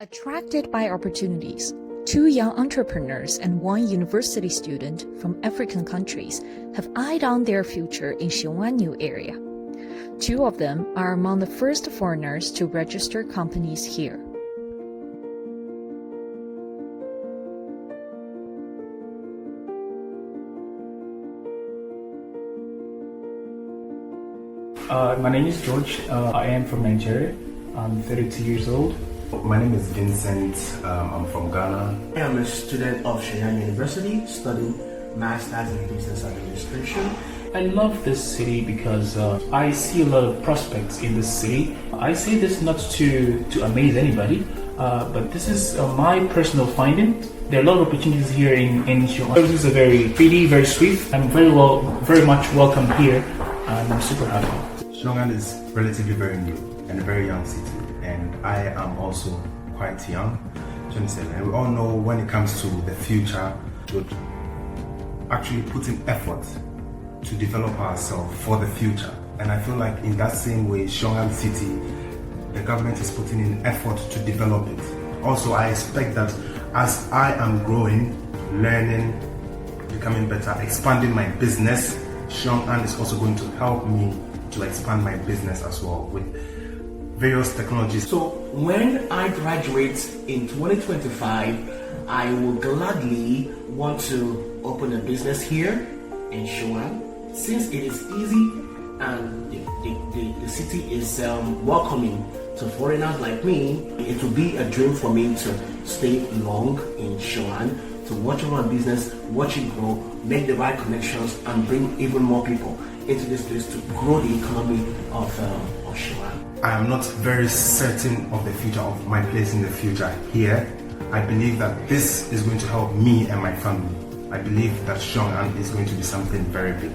Attracted by opportunities, two young entrepreneurs and one university student from African countries have eyed on their future in Shiwenyu area. Two of them are among the first foreigners to register companies here. My name is George. I am from Nigeria. I'm 32 years old. My name is Vincent. I'm from Ghana. I am a student of Sheyang University studying Masters in Business Administration. I love this city because I see a lot of prospects in this city. I say this not to amaze anybody, but this is my personal finding. There are a lot of opportunities here in Shiwenyu. Services are very pretty, very sweet. I'm very much welcome here, and I'm super happy. Shiwenyu is relatively very new and a very young city, and I am also quite young. And we all know when it comes to the future, we actually put in effort to develop ourselves for the future. And I feel like in that same way, Shiwenyu City, the government is putting in effort to develop it. Also, I expect that as I am growing, learning, becoming better, expanding my business, Shiwenyu is also going to help me to expand my business as well with various technologies. So when I graduate in 2025, I will gladly want to open a business here in Shiwenyu, since it is easy and the city is welcoming to foreigners like me. It will be a dream for me to stay long in Shiwenyu, to watch our business, watch it grow, make the right connections, and bring even more people into this place to grow the economy of Shiwenyu. I am not very certain of the future of my place in the future here. I believe that this is going to help me and my family. I believe that Shiwenyu is going to be something very big.